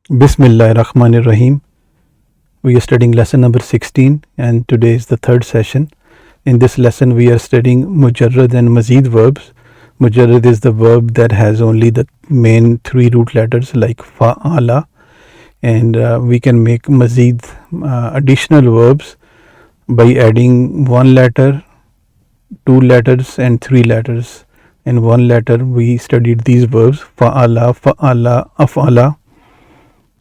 Bismillahirrahmanirrahim. We are studying lesson number 16 and today is the third session. In this lesson we are studying mujarrad and mazid verbs. Mujarrad is the verb that has only the main three root letters like fa'ala, and we can make mazid additional verbs by adding one letter, two letters and three letters. In one letter we studied these verbs fa'ala, af'ala,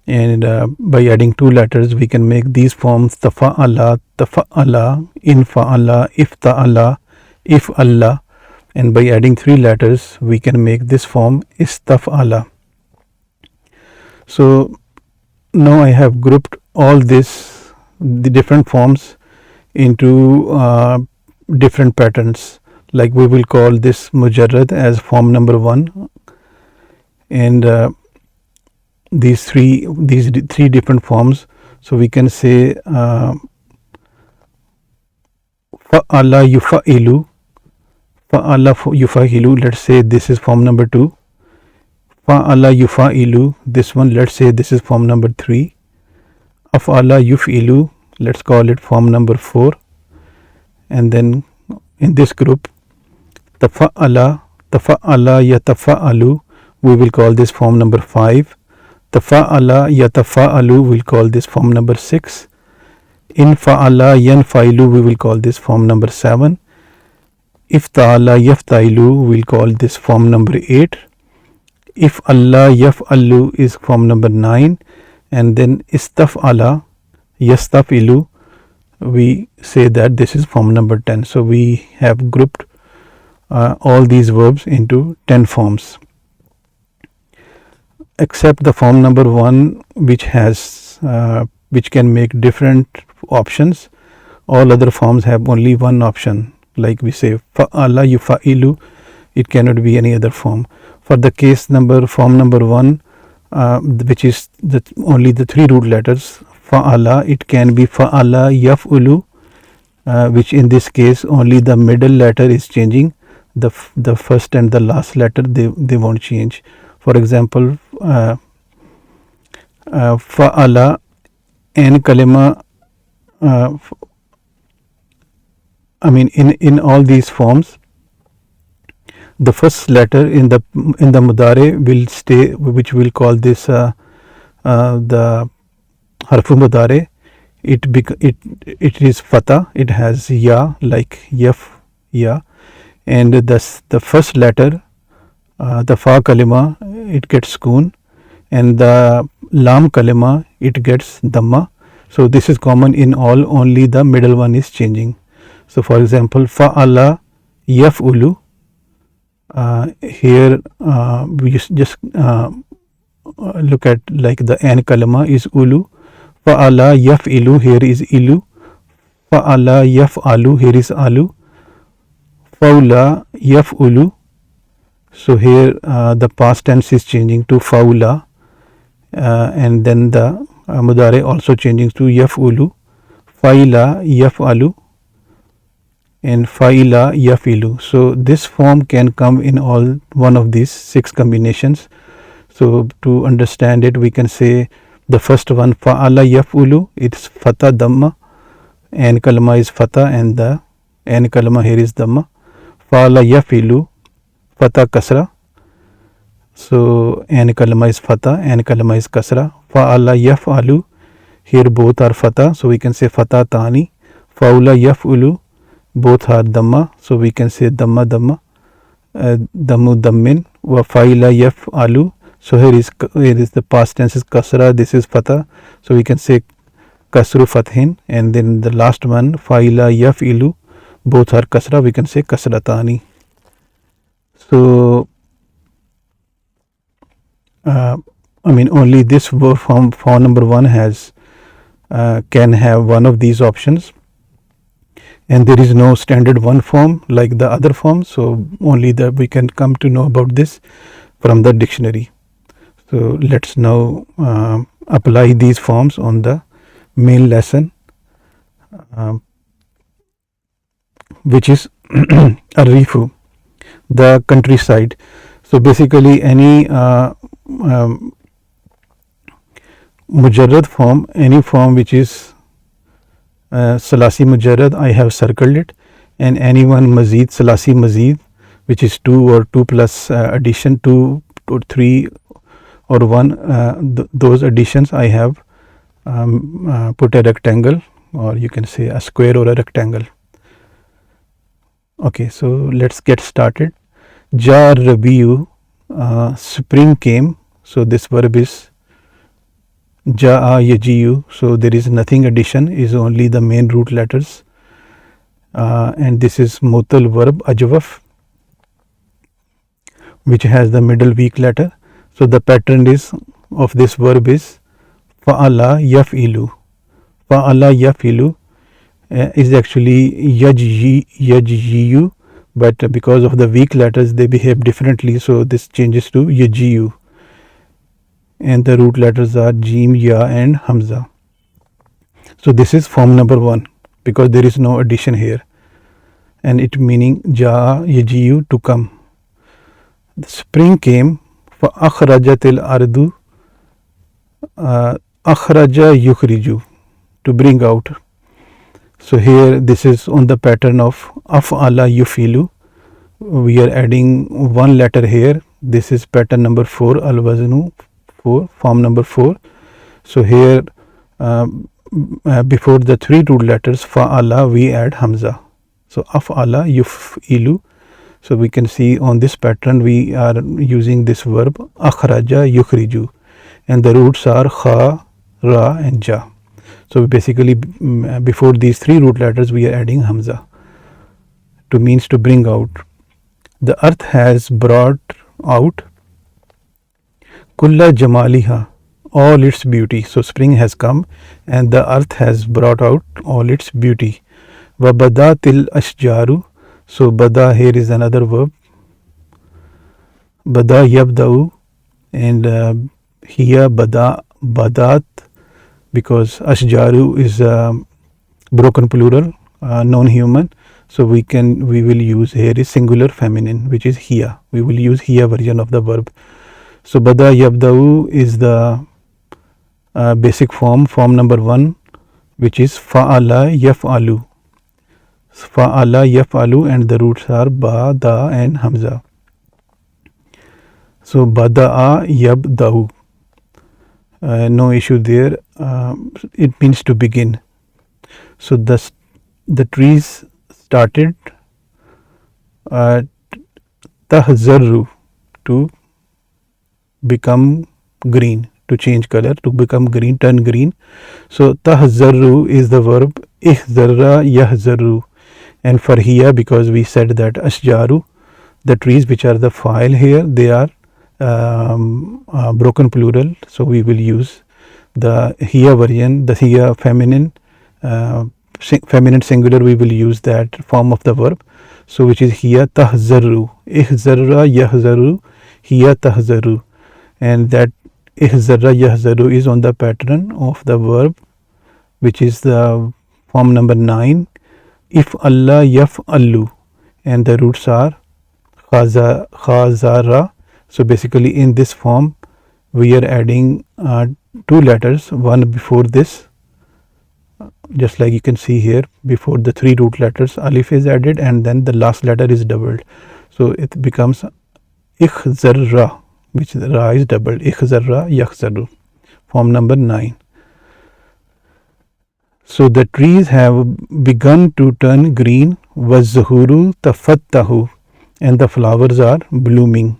and by adding two letters we can make these forms tafa'ala, infa'ala, ifta'ala, if'alla, and by adding three letters we can make this form istaf'ala. So now I have grouped all the different forms into different patterns. Like we will call this mujarrad as form number 1, and these three different forms. So we can say fa'ala yufa'ilu, fa'ala yufa'ilu. Let's say this is form number 2. Fa'ala yufa'ilu, this one, let's say this is form number 3. Af'ala yuf'ilu, let's call it form number 4. And then in this group, tafa'ala yatafa'alu, we will call this form number 5. Tafa'ala yatafa'alu, we'll call this form number 6. Infa'ala yanfa'ilu, we will call this form number 7. Ifta'ala yafta'ilu, we'll call this form number 8. If Allah yaf'alu is form number 9, and then istaf'ala yastafilu, we say that this is form number 10. So we have grouped all these verbs into 10 forms, except the form number 1 which can make different options. All other forms have only one option. Like we say fa'ala yufa'ilu, it cannot be any other form. For the form number 1, which is only the three root letters fa'ala, it can be fa'ala yaf'ulu, which in this case only the middle letter is changing. The first and the last letter they won't change. For example, fa'ala and kalima, in all these forms, the first letter in the mudare will stay, which we'll call this the harfu mudare. It is fata, it has ya, like yaf, ya, and the first letter, the fa kalima, it gets sukoon, and the lam kalima, it gets dhamma. So this is common in all, only the middle one is changing. So for example, fa'ala yaf'ulu, here we just look at like the an kalima is ulu. Fa'ala yaf'ilu, here is ilu. Fa'ala yaf'alu, here is alu. Fa'ula yaf'ulu, so here the past tense is changing to fa'ula, and then the mudare also changing to yaf'ulu. Fa'ila yaf'alu and fa'ila yafilu. So this form can come in all one of these 6 combinations. So to understand it, we can say the first one fa'ala yaf'ulu, it's fata dhamma, and kalma is fata, and the an kalma here is dhamma. Fa'ala yafilu, fata kasra, so an kalma is fata, an kalma is kasra. Fa'ala yaf'alu, here both are fata, so we can say fata tani. Fa'ula yaf'ulu, both are dhamma, so we can say dhamma dhamma, dhammu dhammin. Wa fa'ila yaf'alu, so here is the past tense is kasra, this is fata, so we can say kasru fathin. And then the last one fa'ila yaf'ilu, both are kasra, we can say kasratani. So only this verb form number 1 has can have one of these options, and there is no standard one form like the other forms. So only that we can come to know about this from the dictionary. So let's now apply these forms on the main lesson, which is Arifu, the countryside. So basically any Mujarrad form, any form which is Salasi Mujarrad, I have circled it, and any one Mazid, Salasi Mazid, which is 2 or 2 plus addition, 2 or 3 or 1, those additions I have put a rectangle, or you can say a square or a rectangle. Okay, so let's get started. Ja Rabiu, spring came, so this verb is Ja'a Yajiyu, so there is nothing addition, is only the main root letters, and this is Mutal verb Ajwaf, which has the middle weak letter. So the pattern is of this verb is Fa'ala Yaf'ilu. Fa'ala Yaf'ilu is actually Yajjiyu, but because of the weak letters they behave differently, so this changes to Yajiyu, and the root letters are Jim, Ya and Hamza. So this is form number 1 because there is no addition here, and it meaning Ja Yajiyu, to come. The spring came. فَأَخْرَجَتِ الْأَرْضُ أَخْرَجَ يُخْرِجُ, to bring out. So here this is on the pattern of Af'ala Yufilu. We are adding one letter here. This is pattern number 4, Al-Waznu 4, form number 4. So here before the 3 root letters Fa'ala we add Hamza. So Af'ala Yufilu. So we can see on this pattern we are using this verb akhraja yukhriju, and the roots are kha, ra and ja. So basically before these 3 root letters we are adding Hamza, to means to bring out. The earth has brought out kulla jamaliha, all its beauty. So spring has come and the earth has brought out all its beauty. Wa badatil ashjaru, so bada here is another verb, bada yabda'u, and here badat, because ashjaru is broken plural, non-human, so we will use here is singular feminine, which is hiya. We will use hiya version of the verb. So bada yabda'u is the basic form number 1, which is fa'ala yaf'alu. Fa'ala yaf'alu, and the roots are ba, da and hamza. So bada'a yabda'u, no issue there, it means to begin. So the trees started tahzarru, to become green, to change color, to become green, turn green. So tahzarru is the verb ihzarra yahzarru. And for here, because we said that ashjaru, the trees which are the file here, they are broken plural, so we will use the here version, the here feminine singular, we will use that form of the verb. So which is here tahzarru, ihzarra yahzarru, here tahzarru, and that ihzarra yahzarru is on the pattern of the verb, which is the form number 9, if Allah yaf'allu, and the roots are khazara. So basically in this form we are adding 2 letters, one before this, just like you can see here, before the 3 root letters alif is added, and then the last letter is doubled, so it becomes ikhzarra, which the ra is doubled, ikhzarra yakhzaru, form number 9. So the trees have begun to turn green, wazuhuru tafattahu, and the flowers are blooming.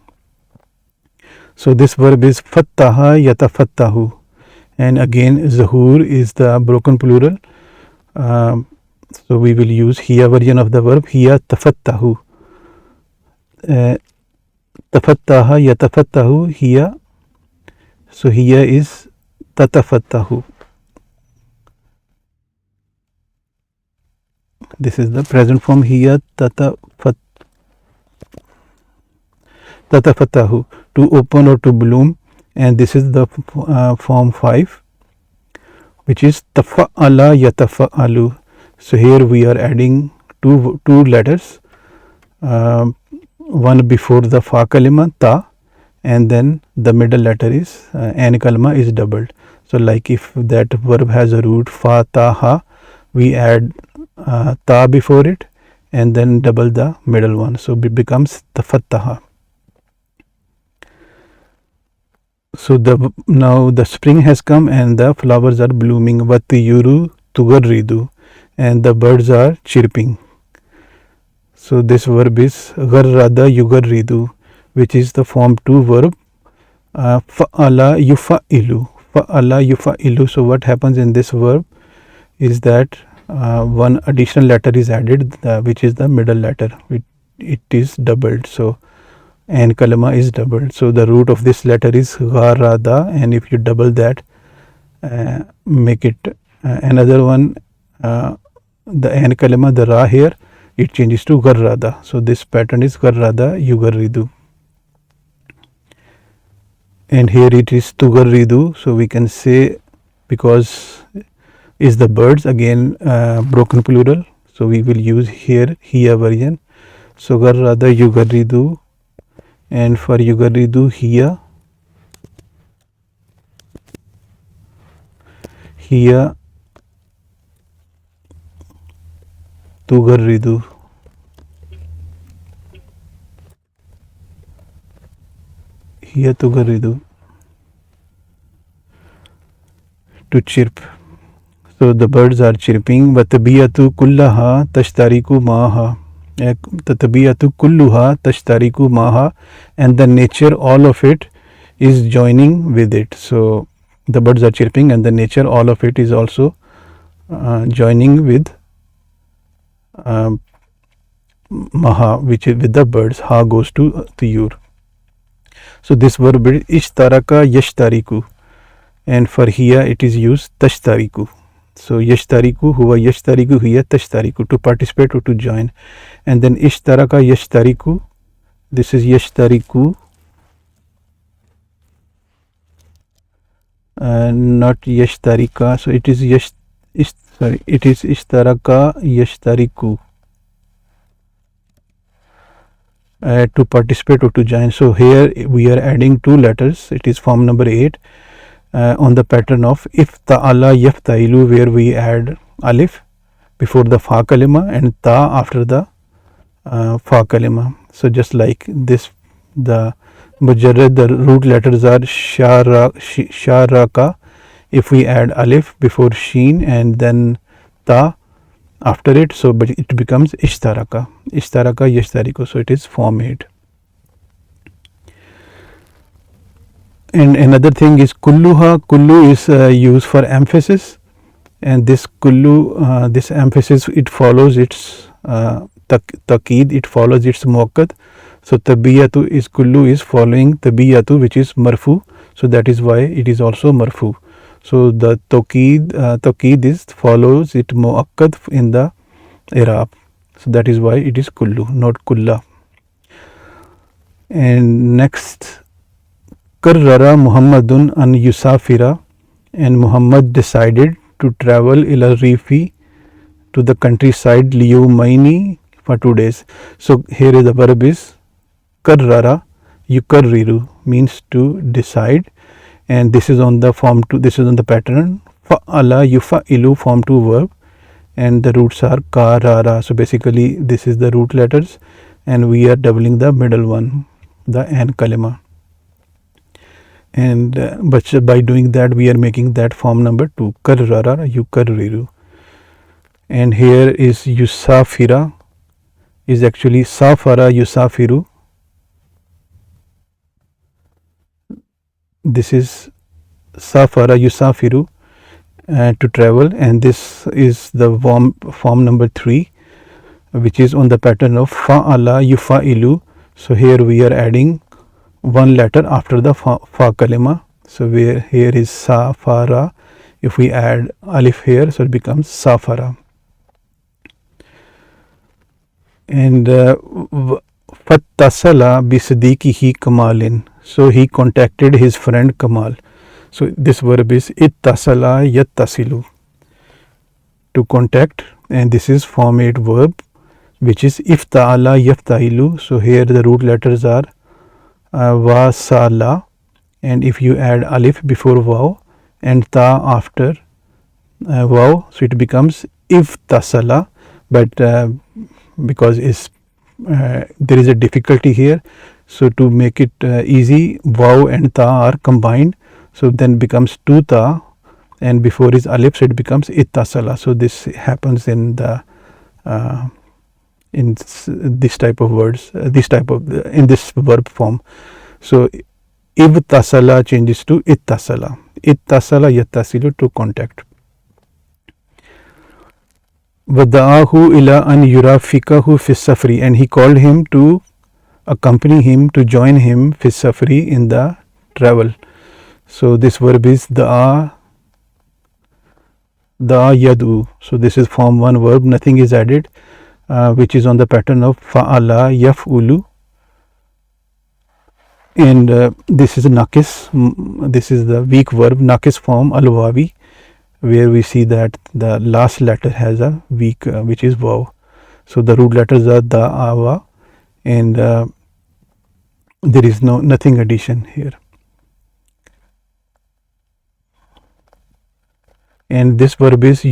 So this verb is fattaha yatafattahu, and again zuhur is the broken plural, so we will use hiya version of the verb, hiya tafattahu, tafattaha yatafattahu hiya, so hiya is tatafattahu. This is the present form, hiya tatafattahu, to open or to bloom, and this is the form 5, which is tafa'ala yatafa'alu. So here we are adding two letters, one before the fa kalima ta, and then the middle letter is an kalma is doubled. So like if that verb has a root fa ta ha, we add ta before it and then double the middle one, so it becomes tafattaha. So now the spring has come and the flowers are blooming. Vatiyuru tugarridu, and the birds are chirping. So this verb is garrada yugarridu, which is the form 2 verb fa'ala yufa'ilu. Fa'ala yufa'ilu. So what happens in this verb is that one additional letter is added, which is the middle letter. It is doubled. So and kalama is doubled. So the root of this letter is gharada, and if you double that, make it another one, the an kalama, the ra here, it changes to garrada. So this pattern is garrada yugarridu, and here it is tugarridu. So we can say, because is the birds, again broken plural, so we will use here hiya version. So garrada yugarridu, and for yugarridu hiya tugarridu. Hiya tugarridu, to chirp. So the birds are chirping. Watabiyatu kullaha tashtariku maha. Tatabiyatu kulluha tashtariku maha, and the nature, all of it, is joining with it. So the birds are chirping and the nature, all of it, is also joining with maha, which is with the birds. Ha goes to tuyur. So this verb is ishtaraka yashtariku, and for hiya it is used tashtariku. So yashtariku huwa yashtariku hiya tashtariku, to participate or to join. And then ishtaraka yashtariku, this is yashtariku, not yashtarika. So it is it is ishtaraka yashtariku, to participate or to join. So here we are adding 2 letters. It is form number 8 on the pattern of ifta'ala yaftailu, where we add alif before the fa kalima and ta after the fa kalima. So just like this, the mujarrad, the root letters are sharaka. If we add alif before sheen and then ta after it, so but it becomes ishtaraka yashtariku. So it is form 8. And another thing is kulluha. Kullu is used for emphasis, and this kullu, this emphasis, it follows its taqeed, it follows its muakkad. So tabiyatu is, kullu is following tabiyatu, which is marfu, so that is why it is also marfu. So the taqeed is follows it muakkad in the i'rab, so that is why it is kullu, not kulla. And next, Karrara Muhammadun an yusafira, and Muhammad decided to travel ila rifi, to the countryside, liyumaini, for 2 days. So here is the verb is karrara yukarriru, means to decide, and this is on the form 2, this is on the pattern fa'ala yufa'ilu, form 2 verb, and the roots are karara. So basically this is the root letters, and we are doubling the middle one, the an kalima. And but by doing that, we are making that form number 2, karrara yukarriru. And here is yusafira, is actually safara yusafiru. This is safara yusafiru, to travel, and this is the form number 3, which is on the pattern of fa'ala yufa'ilu. So here we are adding 1 letter after the fa kalima. So where here is safara, if we add alif here, so it becomes safara. And fattasala bisadiqihi kamalin, so he contacted his friend Kamal. So this verb is ittasala yattasilu, to contact, and this is form 8 verb, which is ifta'ala yaftailu. So here the root letters are wa, sa, la, and if you add alif before waw and ta after waw, so it becomes iftasala, but because there is a difficulty here, so to make it easy, waw and ta are combined, so then becomes tu ta, and before is alif, so it becomes ittasala. So this happens in the in this type of words, in this verb form. So ibtasala changes to ittasala. Ittasala yattasilu, to contact. Vada'ahu ila an yurafikahu fi safri, and he called him to accompany him, to join him fi safri, in the travel. So this verb is da'a yad'u. So this is form 1 verb, nothing is added, which is on the pattern of fa'ala yaf'ulu, and this is nakis. This is the weak verb, nakis form, al-wawi, where we see that the last letter has a weak, which is waw. So the root letters are da, awa, and there is nothing addition here. And this verb is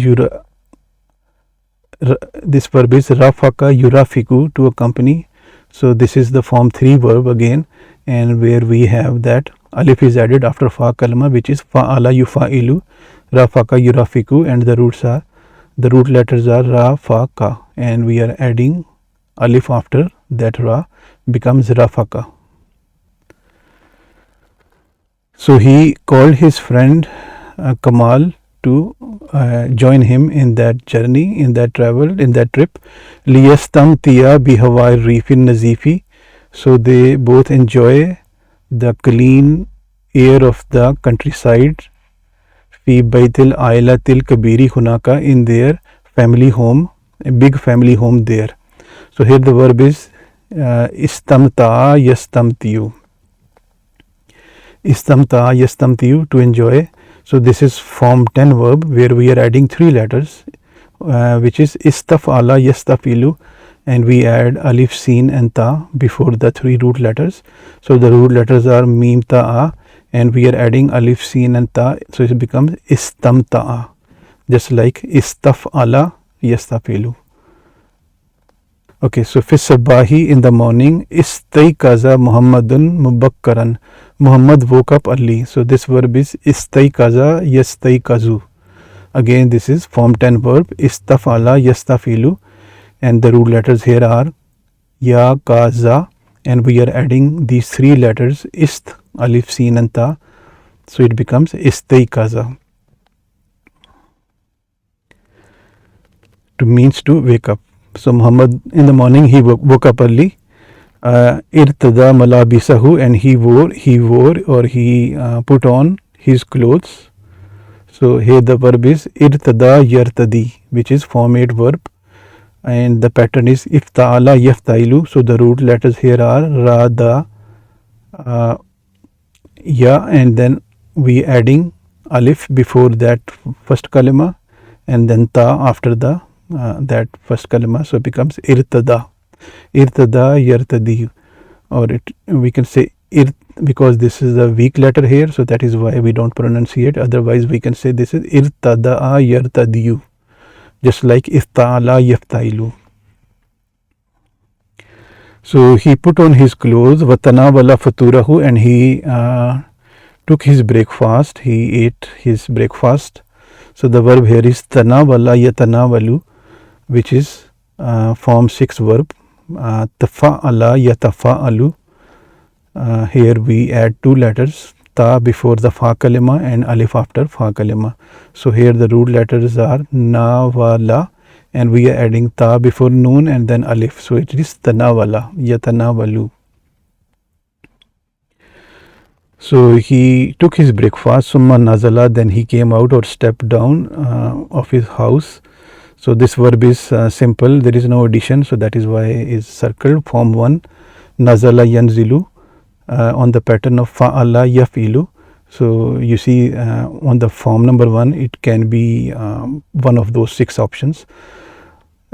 rafaka yurafiku, to accompany. So this is the form 3 verb again, and where we have that alif is added after fa kalma, which is fa'ala yufa'ilu, rafaka yurafiku, and the root letters are ra, fa, ka, and we are adding alif after that ra, becomes rafaka. So he called his friend Kamal to join him in that journey, in that travel, in that trip. Liyastamtiya bihawai rifin nazifi, so they both enjoy the clean air of the countryside. Fi baitil ailatil kabiri hunaka, in their family home, a big family home there. So here the verb is istamta'a yastamtiyu. Istamta'a yastamtiyu, to enjoy. So this is form 10 verb, where we are adding 3 letters, which is istaf'ala yastafilu, and we add alif, sin and ta before the 3 root letters. So the root letters are mim, ta'a, and we are adding alif, sin and ta, so it becomes istamta'a, just like istaf'ala yastafilu. Okay, so fi sabahi, in the morning, istaykaza Muhammadun mubakkaran, Muhammad woke up early. So this verb is istaykaza yastaykazu. Again, this is form 10 verb, istafala yastafilu, and the root letters here are ya, ka, za, and we are adding these 3 letters, ist, alif, sin and ta, so it becomes istaykaza, to means to wake up. So Muhammad, in the morning, he woke up early. Irtada malabisahu, and he put on his clothes. So here the verb is irtada yartadi, which is form 8 verb, and the pattern is ifta'ala yaftailu. So the root letters here are ra, da, ya, and then we adding alif before that first kalima, and then ta after the that first kalima, so it becomes irtada yartadi, or we can say because this is a weak letter here, so that is why we don't pronunciate. Otherwise we can say this is irtada yartadiyu, just like ifta'ala yaftailu. So he put on his clothes, watanawala faturahu, and he took his breakfast, he ate his breakfast. So the verb here is tanawala yatanawalu, which is form 6 verb, tafa'ala yatafa'alu. Here we add 2 letters, ta before the fa kalima and alif after fa kalima. So here the root letters are na, wa, la, and we are adding ta before noon and then alif. So it is tanawala yatanawalu. So he took his breakfast, summa nazala, then he came out or stepped down of his house. So this verb is simple, there is no addition, so that is why it is circled. Form 1, nazala yanzilu, on the pattern of fa'ala yafilu. So you see on the form number 1, it can be one of those 6 options,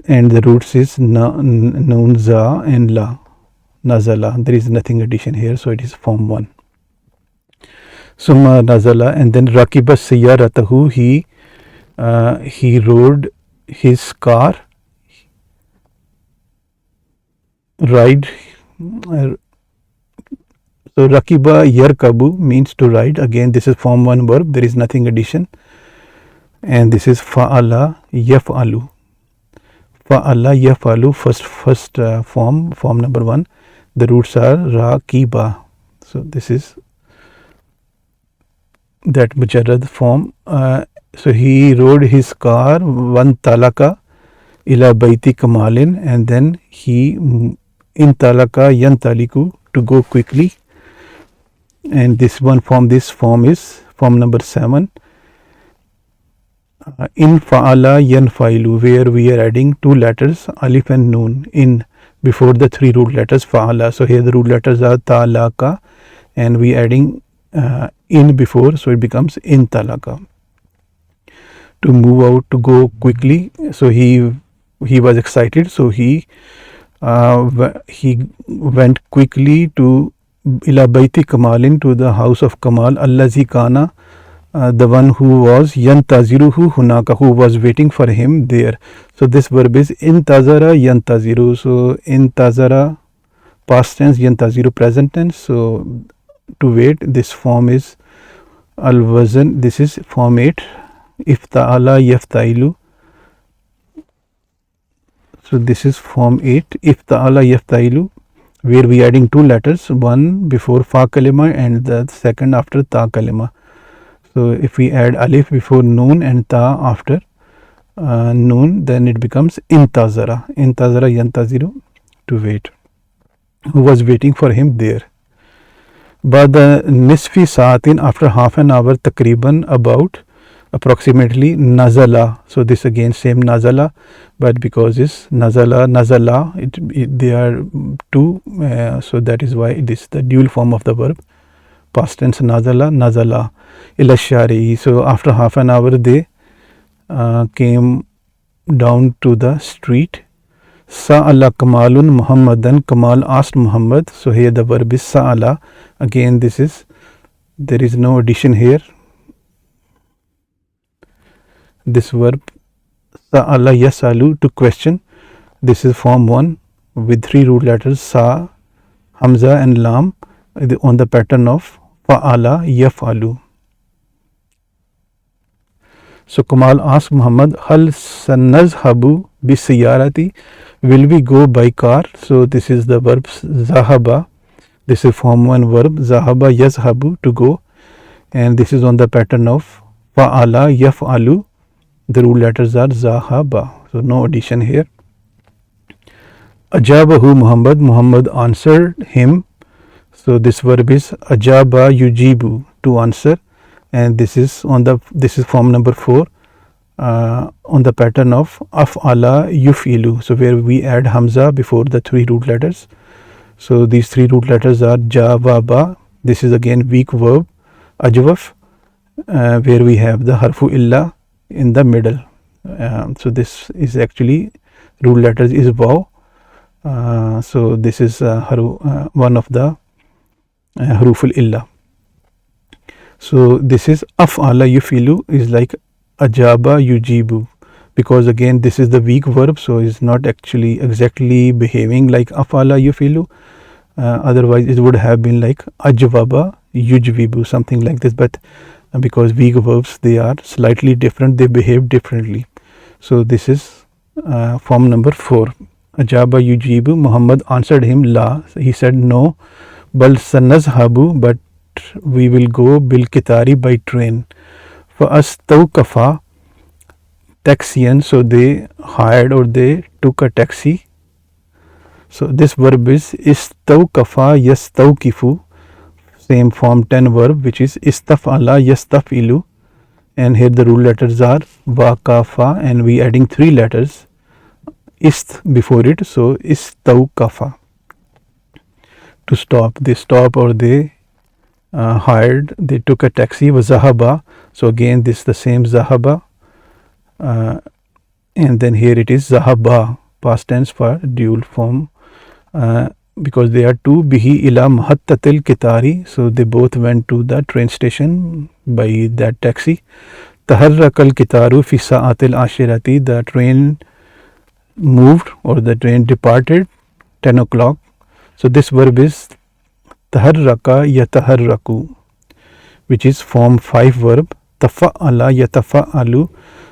and the roots is na, nun, za and la. nazala. There is nothing addition here, so it is form 1. Summa nazala, and then rakiba sayyaratahu, he rode his car, ride. So rakiba yarkabu means to ride. Again, this is form 1 verb. There is nothing addition. And this is fa'ala yaf'alu. Fa'ala yaf'alu, first form number 1. The roots are rakiba. So this is that mujarrad form. So he rode his car one talaka ila baiti kamalin, and then he in talaka yantaliku, to go quickly. And this form is form number 7. In fa'ala yanfailu, where we are adding 2 letters alif and noon in before the 3 root letters fa'ala. So here the root letters are talaka, and we adding in before, so it becomes in talaka. To move out, to go quickly. So he was excited, so he went quickly to ila baiti kamalin, to the house of Kamal, allazi kana, the one who was yantaziruhu hunaka, who was waiting for him there. So this verb is intazara yantaziru. So intazara past tense, yantaziru present tense. So to wait, this form is al-wazn. This is form 8. Ifta'ala yaftailu. So this is form 8. Ifta'ala yaftailu, where we adding 2 letters, one before fa kalima and the second after ta kalima. So if we add alif before noon and ta after noon, then it becomes intazara. Intazara yantaziru, to wait. Who was waiting for him there. Bada nisfi saatin, after half an hour, takriban, about, approximately, nazala. So this again same nazala, but because it's nazala, they are 2, so that is why this is the dual form of the verb. Past tense nazala ila shari. So after half an hour they came down to the street. Sa'ala Kamalun Muhammadan, Kamal asked Muhammad. So here the verb is sa'ala. Again there is no addition here. This verb sa'ala yasalu, to question. This is form 1 with 3 root letters sa, hamza and lam, on the pattern of fa'ala yaf'alu. So Kamal asked Muhammad, hal sanazhabu bisiyarati, will we go by car? So this is the verb zahaba. This is form 1 verb, zahaba yazhabu, to go, and this is on the pattern of fa'ala yaf'alu. The root letters are zahaba, so no addition here. Ajabahu Muhammad, Muhammad answered him. So this verb is ajaba yujibu, to answer, and this is form number 4, on the pattern of af'ala yufilu. So where we add hamza before the 3 root letters. So these 3 root letters are jawaba. This is again weak verb ajwaf, where we have the harfu illa in the middle. So this is actually root letters is waw. So this is one of the haruful illa. So this is af'ala yufilu, is like ajaba yujibu, because again this is the weak verb, so it's not actually exactly behaving like af'ala yufilu. Otherwise it would have been like ajwaba yujvibu, something like this, but because weak verbs, they are slightly different, they behave differently. So this is form number 4. Ajaba yujibu, Muhammad answered him, la, he said no, bal sanazhabu, but we will go bil kitari, by train. For us tawkafa taxiyan, so they hired or they took a taxi. So this verb is istawkafa yastawkifu, same form 10 verb, which is istaf'ala yastafilu, and here the root letters are waqafa, and we adding 3 letters ist before it, so istawkafa, to stop. They stop or they hired, they took a taxi. Was zahaba, so again this is the same zahaba, and then here it is zahaba, past tense for dual form. because they are two. Bihi ila mahattatil kitari, so they both went to the train station by that taxi. Taharrakal kitaru fi sa'atil ashirati, the train moved or the train departed 10 o'clock. So this verb is taharraka yataharraku, which is form 5 verb. Tafa'ala yatafa'alu,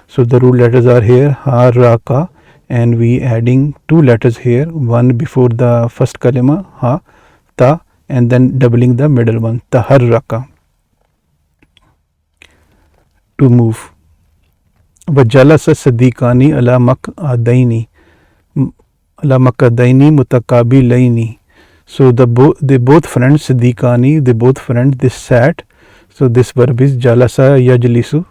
so the root letters are here haraka, and we adding two letters here, one before the first kalima ha, ta, and then doubling the middle one, taharraka, to move. Wajalasa sadiqani ala maq'adaini, ala maq'adaini mutaqabilaini, so they both friends, sadiqani, they both friends, they sat. So this verb is jalasa yajlisu,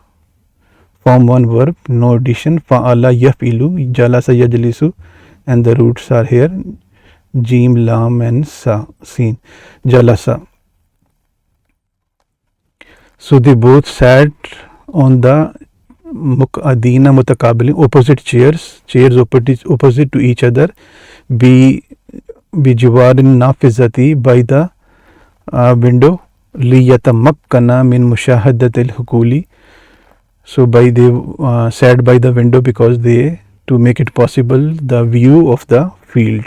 form 1 verb, no addition. Fa'ala yaf'ilu, jalasa yajlisu, and the roots are here jim, lam, and sa, sin, jalasa. So they both sat on the muq'adina mutaqabilin, opposite chairs opposite to each other, bi jiwarin nafizati, by the window, liyatamakkana min mushahadatil hukuli, so by they sat by the window because they, to make it possible the view of the field,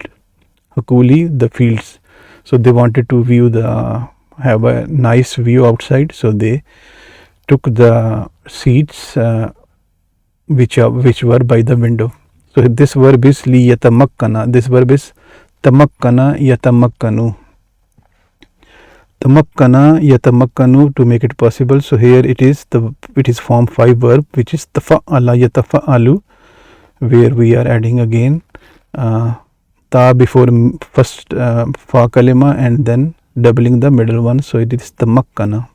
hukuli, the fields, so they wanted to view have a nice view outside, so they took the seats which were by the window. So this verb is liyatamakkana, this verb is tamakkana yatamakkanu, tamakkana yatamakkanu, to make it possible. So here it is form 5 verb, which is tafa'ala yatafa'alu, where we are adding again ta before first fa kalima and then doubling the middle one, so it is tamakkana.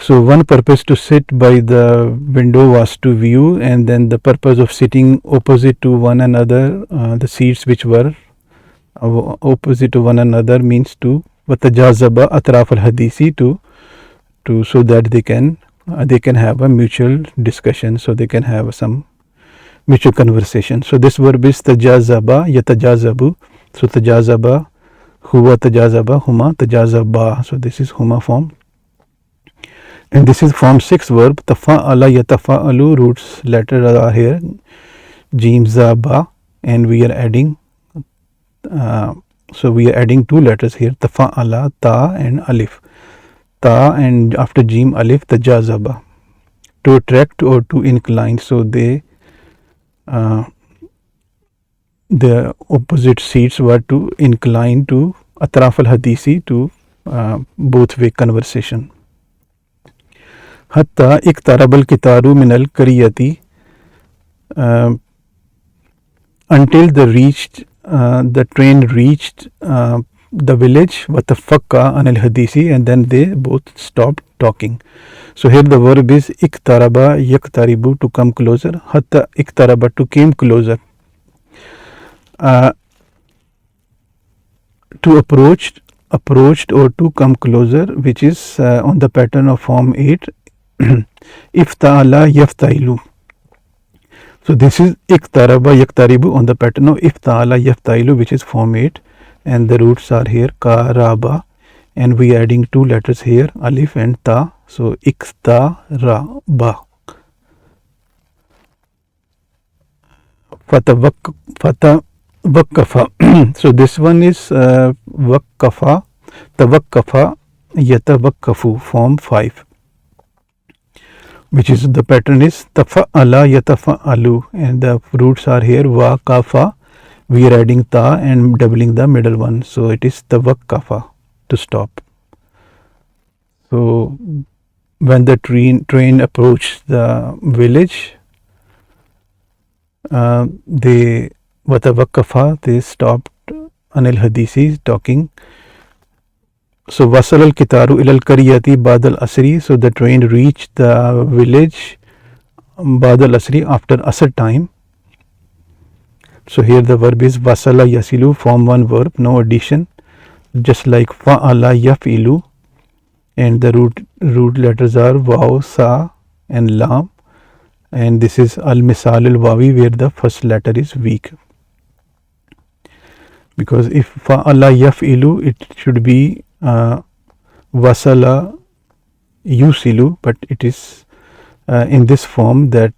So one purpose to sit by the window was to view, and then the purpose of sitting opposite to one another, the seats which were opposite to one another, means to watajazaba atraf al hadisi, to so that they can have a mutual discussion, so they can have some mutual conversation. So this verb is tajazaba yatajazabu, so tajazaba huwa tajazaba huma tajazaba, so this is huma form, and this is form 6 verb. Tafa'ala yatafa'alu, roots letters are here jim, za, ba, and we are adding so we are adding two letters here, tafa'ala, ta and alif, ta and after jim alif, tajazaba, to attract or to incline, so they the opposite seats were to incline to atraf al hadisi, to both way conversation. Hatta iktarabal kitaru minal kariyati, until the train reached the village, watafakka anil hadisi, and then they both stopped talking. So here the verb is iktaraba yaktaribu, to come closer, hatta iktaraba, to came closer, to approached or to come closer, which is on the pattern of form 8 ifta'ala yaftailu. So this is iktaraba yaktaribu on the pattern of ifta'ala yaftailu, which is form 8, and the roots are here karaba, and we are adding two letters here, alif and ta, so iktaraba. Fatawakkafa, so this one is wakkafa, tawakkafa yatawakkafu, form 5, which is the pattern is tafa'ala yatafa'alu, and the roots are here waqafa, we are adding ta and doubling the middle one, so it is tawakkafa, to stop. So when the train approached the village, they watawakkafa, they stopped anil hadisi, talking. So wasal al kitaru ilal kariyati badal asri, so the train reached the village badal asri, after asr time. So here the verb is wasala yasilu, form 1 verb, no addition, just like fa'ala yaf'ilu, and the root letters are waw, sa and lam, and this is al misal al wawi, where the first letter is weak. because if fa'ala yaf'ilu, it should be wasala yusilu, but it is in this form that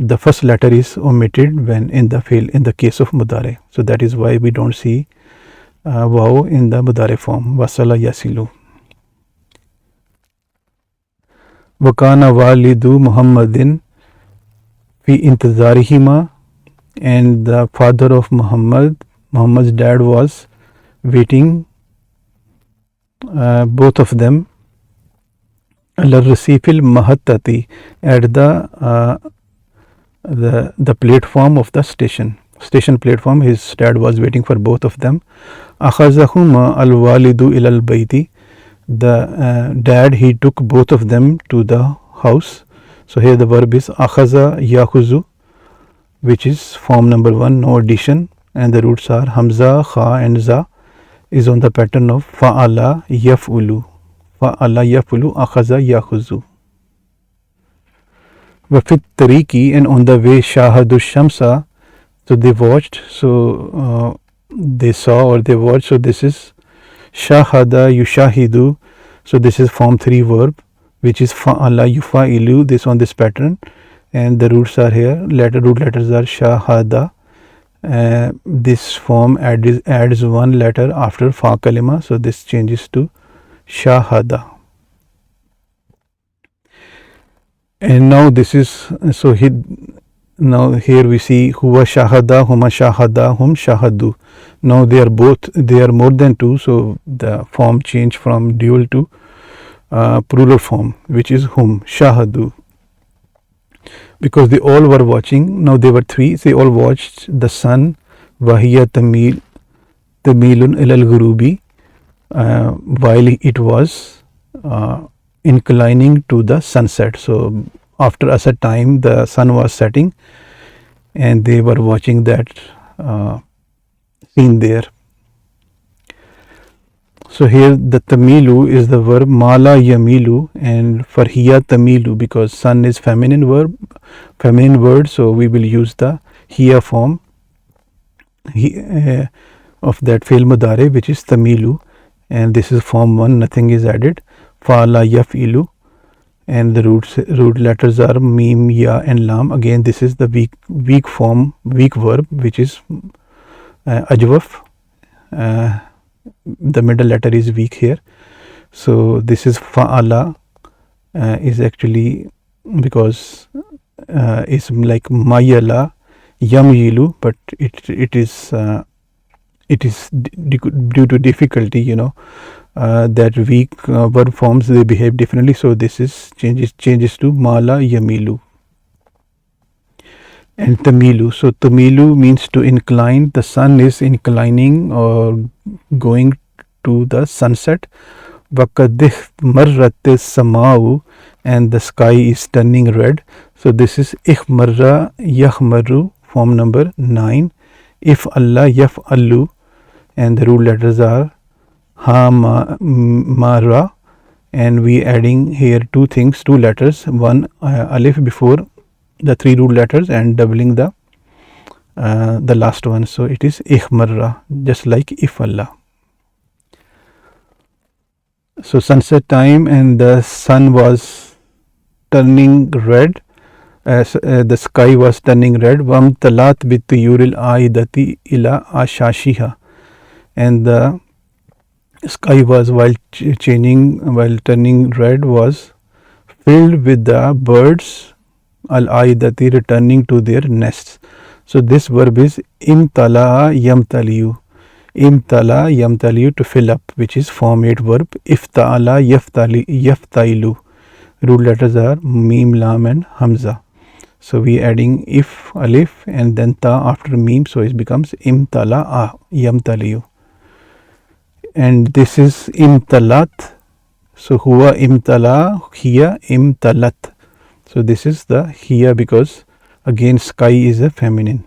the first letter is omitted when in the case of mudare. So that is why we don't see waw in the mudare form, wasala yasilu. Wakana walidu Muhammadin fi intizarihima, and the father of Muhammad's dad was waiting both of them ala rasifil mahattati, at the platform of the station platform. His dad was waiting for both of them. Akhazahuma al walidu ilal bayti, the dad, he took both of them to the house. So here the verb is akhaza yakhuzu, which is form number 1, no addition, and the roots are hamza, kha and za, is on the pattern of fa'ala yaf'ulu, akhaza yakhuzu. Wafit tariki, and on the way, shahadu shamsa, so they watched, so they saw or they watched. So this is shahada yushahidu, so this is form 3 verb, which is fa'ala yufa'ilu, this on this pattern, and the roots are here, root letters are shahada. This form adds one letter after fa kalima, so this changes to shahada. And now this is, so now here we see huwa shahada, huma shahada, hum shahadu. Now they are more than 2, so the form change from dual to plural form, which is hum shahadu, because they all were watching. Now they were 3, they all watched the sun, wahiya tamilun ilal ghurubi, while it was inclining to the sunset. So after a certain time the sun was setting and they were watching that scene there. So here the tamilu is the verb mala yamilu, and for hiya tamilu, because sun is feminine word, so we will use the hiya form of that fi'l mudare, which is tamilu, and this is form 1, nothing is added, fa'ala yaf'ilu, and the root letters are mim, ya and lam. Again this is the weak verb, which is ajwaf. The middle letter is weak here. So this is fa'ala, is actually, because it's like mayala yamyilu, but it is due to difficulty, that weak verb forms, they behave differently. So this is changes to mala yamilu. And tamilu, so tamilu means to incline. The sun is inclining or going to the sunset. Wakadih marrat samau, and the sky is turning red. So this is ihmarra yahmaru, form number 9. If Allah yaf'allu, and the root letters are ha ma ra, and we adding here two letters, one alif before the 3 root letters and doubling the last one. So it is ihmarra, just like if Allah. So sunset time and the sun was turning red, the sky was turning red. Wamtalat bituyuril aidati ila ashashiha, and the sky was, while turning red, was filled with the birds al-aidati, returning to their nests. So this verb is imtala yamtaliyu, to fill up, which is form 8 verb. Ifta'ala yaftailu, root letters are mim, lam and hamza. So we adding if alif and then ta after mim, so it becomes imtala yamtaliyu. And this is imtalat, so huwa imtala, hiya imtalat. So this is the hiya, because again sky is a feminine.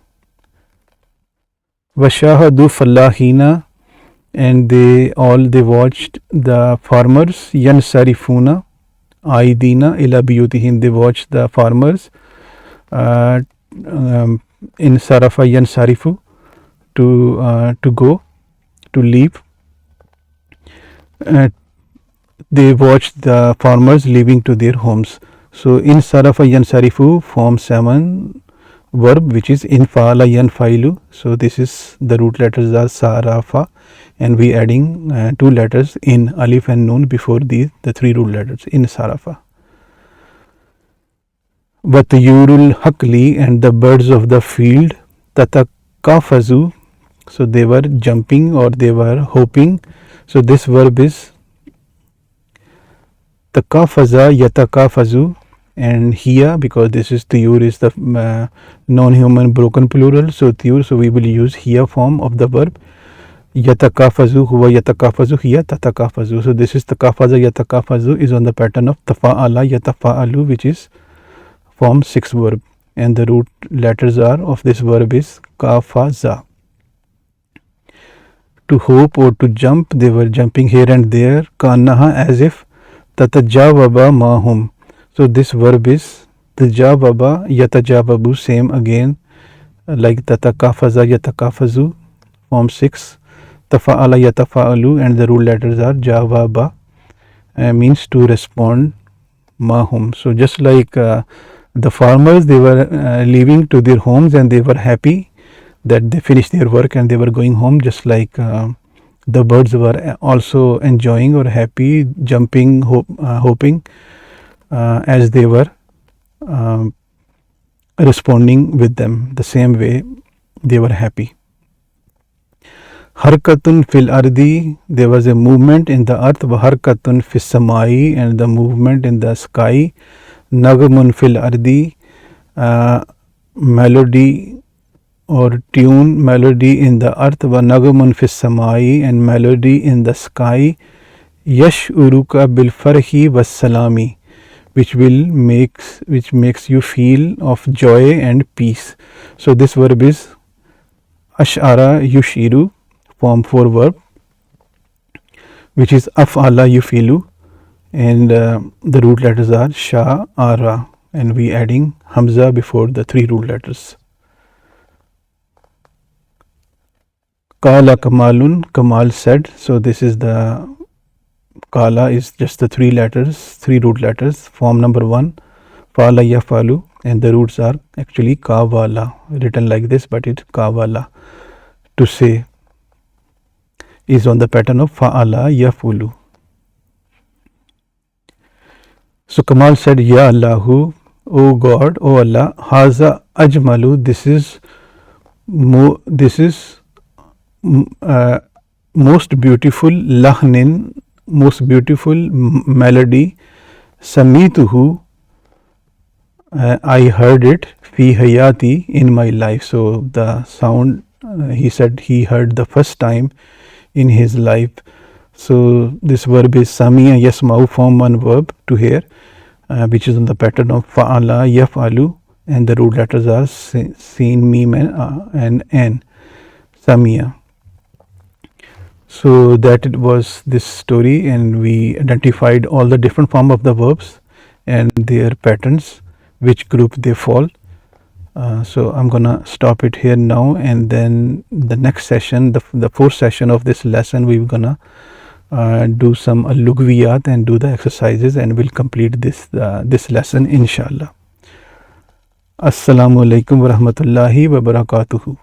Washahadu fallahina, and they watched the farmers. Yansarifuna aidina ila biyutihim, they watched the farmers. In sarafa yansarifu, to go, to leave. They watched the farmers leaving to their homes. So in sarafa yansarifu form 7 verb, which is in faala yanfailu. So this is the root letters are sarafa, and we adding 2 letters in alif and noon before the 3 root letters in sarafa. Watayurul hakli, and the birds of the field, tatakafazu, so they were jumping or they were hopping. So this verb is takafaza yatakafazu, and here because this is tiyur is the non-human broken plural, so tiyur, so we will use here form of the verb. Yatakafazu huwa yatakafazu hiya tatakafazu. So this is takafaza yatakafazu is on the pattern of tafa'ala yatafa'alu, which is form 6 verb, and the root letters are of this verb is kafaza. To hope or to jump, they were jumping here and there, kanaha, as if, tatajawaba mahum. So this verb is tajawaba yatajawabu, same again like tatakafaza yatakafazu, form 6, tafa'ala yatafa'alu, and the root letters are jawaba, means to respond, mahum. So just like the farmers, they were leaving to their homes and they were happy that they finished their work and they were going home, just like the birds were also enjoying or happy, jumping, hoping as they were responding with them. The same way they were happy. Harkatun fil ardi, there was a movement in the earth. Harkatun fis samai, and the movement in the sky. Nagamun fil ardi, melody or tune, melody in the earth. Nagamun fis samai, and melody in the sky. Yash uruka bil farhi was salami, which makes you feel of joy and peace. So this verb is ash'ara yushiru, form 4 verb, which is af'ala yufilu, and the root letters are sha, ara, and we adding hamza before the 3 root letters. Kala kamalun, Kamal said. So this is the kala is just the 3 root letters, form number 1, fala yafalu, and the roots are actually kavala, written like this, but it's kavala, to say, is on the pattern of fa'ala yafulu. So Kamal said, Ya Allahu, O God, O Allah, haza ajmalu, this is most beautiful lahnin, most beautiful melody, samituhu, I heard it, fi hayati, in my life. So the sound, he said he heard the first time in his life. So this verb is samiya yasma'u, form 1 verb, to hear, which is on the pattern of fa'ala yaf'alu, and the root letters are sin, mim, and n, samiya. So that it was this story, and we identified all the different form of the verbs and their patterns, which group they fall. So I'm gonna stop it here now, and then the next session, the fourth session of this lesson, we're gonna do some lugwiyat and do the exercises, and we'll complete this lesson inshallah. Assalamu alaikum wa rahmatullahi wa barakatuhu.